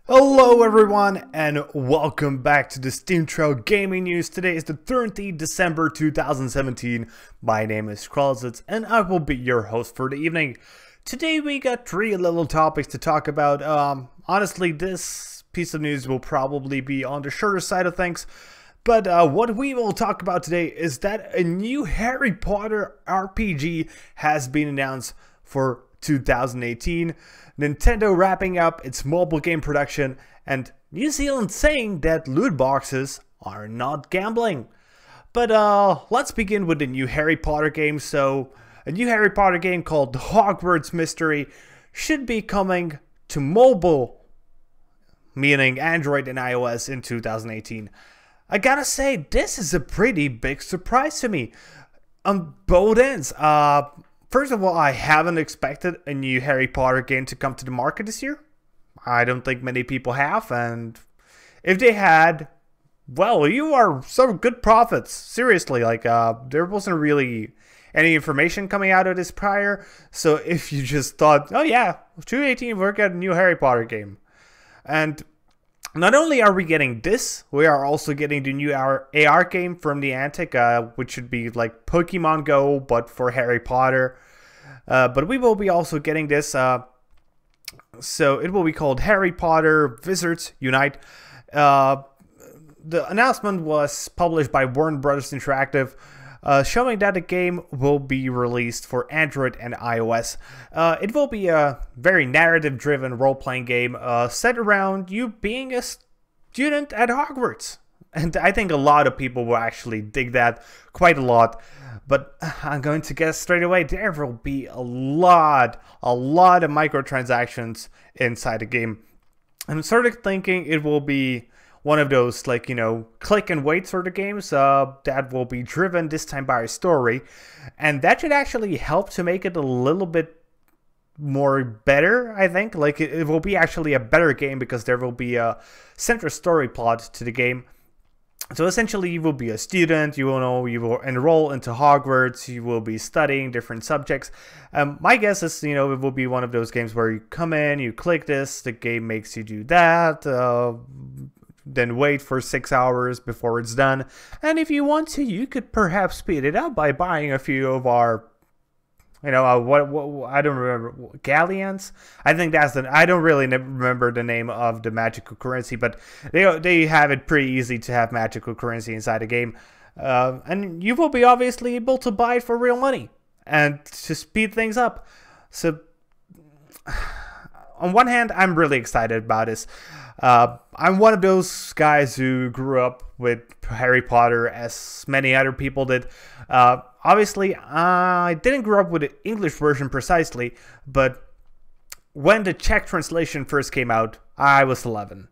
Hello everyone and welcome back to the SteemTrail gaming news. Today is the 30th December 2017. My name is Kralizec and I will be your host for the evening. Today we got three little topics to talk about. Honestly, this piece of news will probably be on the shorter side of things. But what we will talk about today is that a new Harry Potter RPG has been announced for 2018. Nintendo wrapping up its mobile game production, and New Zealand saying that loot boxes are not gambling. But let's begin with the new Harry Potter game. So a new Harry Potter game called The Hogwarts Mystery should be coming to mobile, meaning Android and iOS, in 2018. I gotta say, this is a pretty big surprise to me on both ends. First of all, I haven't expected a new Harry Potter game to come to the market this year. I don't think many people have, and if they had, well, you are some good prophets. Seriously, like, there wasn't really any information coming out of this prior, so if you just thought, oh yeah, 2018 we're getting a new Harry Potter game. And not only are we getting this, we are also getting the new AR game from Niantic, which should be like Pokemon Go, but for Harry Potter. But we will be also getting this, so it will be called Harry Potter Wizards Unite. The announcement was published by Warner Brothers Interactive, showing that the game will be released for Android and iOS. It will be a very narrative-driven role-playing game set around you being a student at Hogwarts. And I think a lot of people will actually dig that quite a lot. But I'm going to guess straight away, there will be a lot of microtransactions inside the game. I'm sort of thinking it will be one of those, like, you know, click and wait sort of games that will be driven this time by a story. And that should actually help to make it a little bit more better, I think. Like, it will be actually a better game because there will be a central story plot to the game. So essentially, you will be a student, you will enroll into Hogwarts, you will be studying different subjects. My guess is, you know, it will be one of those games where you come in, you click this, the game makes you do that, then wait for 6 hours before it's done. And if you want to, you could perhaps speed it up by buying a few of our, you know, what I don't remember, galleons? I think that's the, I don't really remember the name of the magical currency, but they have it pretty easy to have magical currency inside the game. And you will be obviously able to buy it for real money and to speed things up. So on one hand, I'm really excited about this. I'm one of those guys who grew up with Harry Potter, as many other people did. Obviously, I didn't grow up with the English version precisely, but when the Czech translation first came out, I was 11.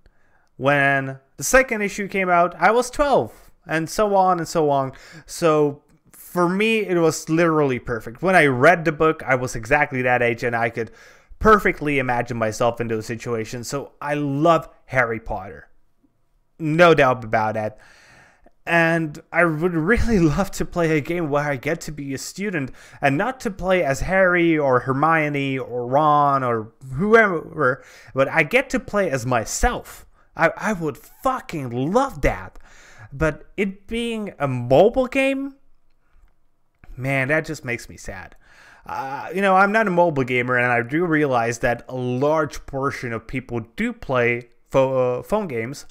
When the second issue came out, I was 12, and so on and so on. So for me, it was literally perfect. When I read the book, I was exactly that age, and I could perfectly imagine myself in those situations. So I love Harry Potter. No doubt about that. And I would really love to play a game where I get to be a student and not to play as Harry or Hermione or Ron or whoever, but I get to play as myself. I would fucking love that. But it being a mobile game, man, that just makes me sad. You know, I'm not a mobile gamer, and I do realize that a large portion of people do play phone games.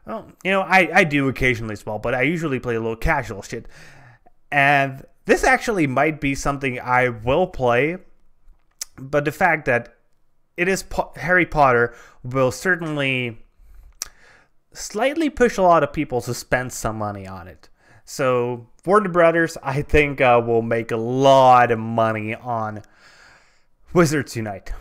Well, you know, I do occasionally as well, but I usually play a little casual shit. And this actually might be something I will play, but the fact that it is Harry Potter will certainly slightly push a lot of people to spend some money on it. So Warner Brothers, I think, will make a lot of money on Wizards Unite.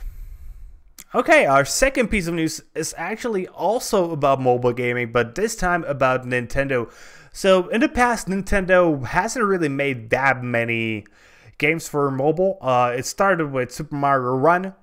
Okay, our second piece of news is actually also about mobile gaming, but this time about Nintendo. So in the past, Nintendo hasn't really made that many games for mobile. It started with Super Mario Run,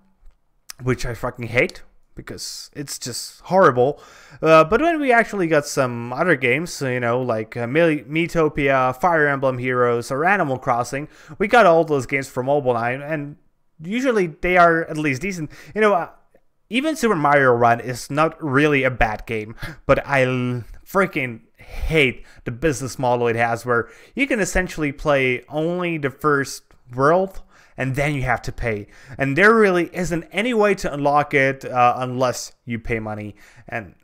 which I fucking hate. because it's just horrible. But when we actually got some other games, you know, like Miitopia, Fire Emblem Heroes, or Animal Crossing, we got all those games for mobile now, and usually they are at least decent. You know, even Super Mario Run is not really a bad game, but I freaking hate the business model it has, where you can essentially play only the first world and then you have to pay, and there really isn't any way to unlock it unless you pay money, and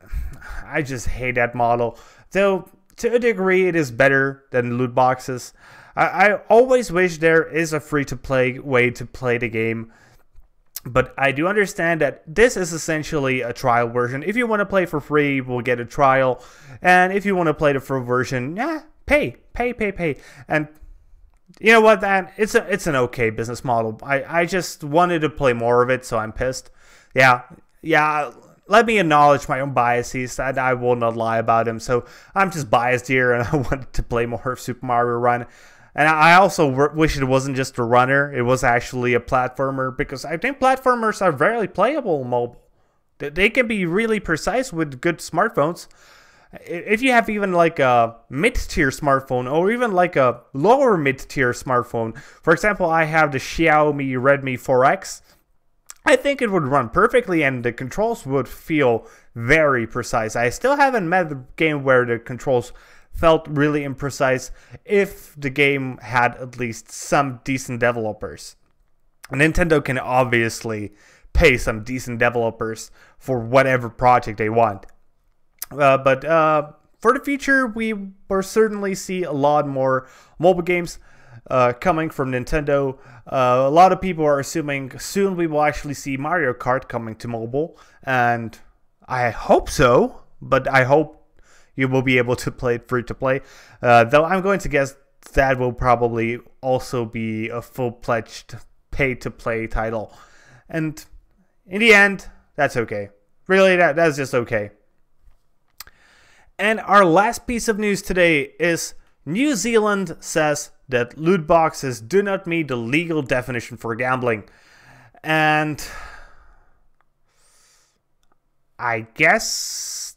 I just hate that model. Though to a degree it is better than loot boxes. I always wish there is a free-to-play way to play the game, but I do understand that this is essentially a trial version. If you want to play for free, you will get a trial, and if you want to play the full version, yeah, pay. And you know what, man? It's an okay business model. I just wanted to play more of it, so I'm pissed. Yeah. Let me acknowledge my own biases, and I will not lie about them. So I'm just biased here, and I wanted to play more of Super Mario Run. And I also wish it wasn't just a runner; it was actually a platformer, because I think platformers are very playable on mobile. They can be really precise with good smartphones. If you have even like a mid-tier smartphone, or even like a lower mid-tier smartphone, for example, I have the Xiaomi Redmi 4X, I think it would run perfectly and the controls would feel very precise. I still haven't met a game where the controls felt really imprecise if the game had at least some decent developers. Nintendo can obviously pay some decent developers for whatever project they want. But for the future, we will certainly see a lot more mobile games coming from Nintendo. A lot of people are assuming soon we will actually see Mario Kart coming to mobile, and I hope so, but I hope you will be able to play it free to play. Though I'm going to guess that will probably also be a full-fledged pay-to-play title. And in the end, that's okay. Really, that's just okay. And our last piece of news today is New Zealand says that loot boxes do not meet the legal definition for gambling. And I guess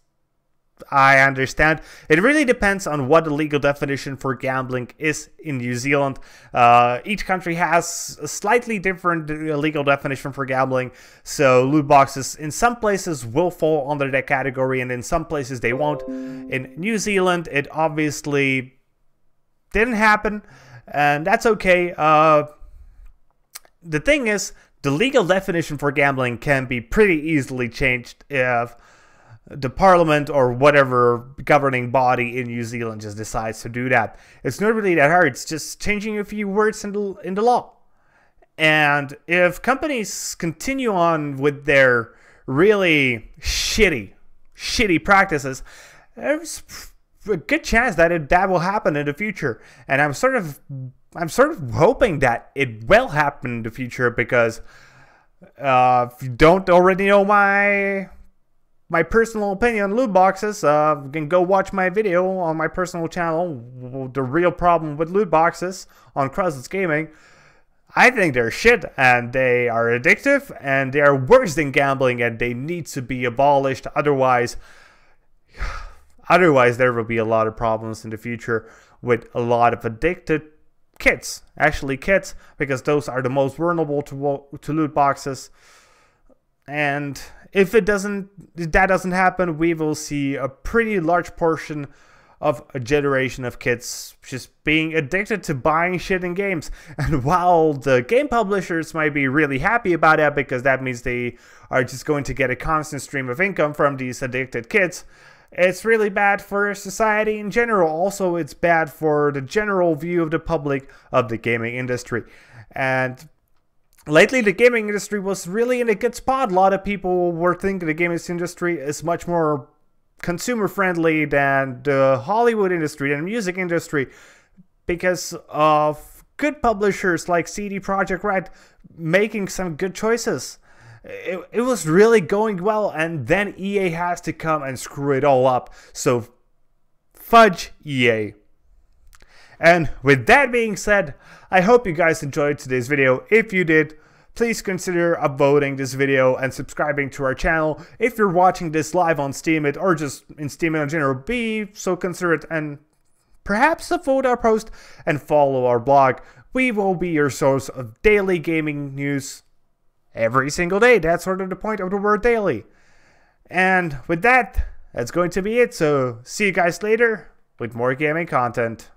I understand. It really depends on what the legal definition for gambling is in New Zealand. Each country has a slightly different legal definition for gambling. So loot boxes in some places will fall under that category, and in some places they won't. In New Zealand, it obviously didn't happen, and that's okay. The thing is, the legal definition for gambling can be pretty easily changed if the parliament or whatever governing body in New Zealand just decides to do that. It's not really that hard. It's just changing a few words in the law. And if companies continue on with their really shitty practices, there's a good chance that that will happen in the future. And I'm sort of hoping that it will happen in the future, because if you don't already know my personal opinion on loot boxes, you can go watch my video on my personal channel, The Real Problem with Loot Boxes, on Kralizec Gaming. I think they're shit, and they are addictive, and they are worse than gambling, and they need to be abolished. Otherwise there will be a lot of problems in the future with a lot of addicted kids. Actually kids, because those are the most vulnerable to loot boxes. And if that doesn't happen, we will see a pretty large portion of a generation of kids just being addicted to buying shit in games. And while the game publishers might be really happy about that, because that means they are just going to get a constant stream of income from these addicted kids, it's really bad for society in general. Also, it's bad for the general view of the public of the gaming industry. And lately, the gaming industry was really in a good spot. A lot of people were thinking the gaming industry is much more consumer friendly than the Hollywood industry and the music industry, because of good publishers like CD Projekt Red making some good choices. It was really going well, and then EA has to come and screw it all up. So fudge EA. And with that being said, I hope you guys enjoyed today's video. If you did, please consider upvoting this video and subscribing to our channel. If you're watching this live on Steemit or just in Steemit in general, be so considerate and perhaps upvote our post and follow our blog. We will be your source of daily gaming news every single day. That's sort of the point of the word daily. And with that, that's going to be it. So see you guys later with more gaming content.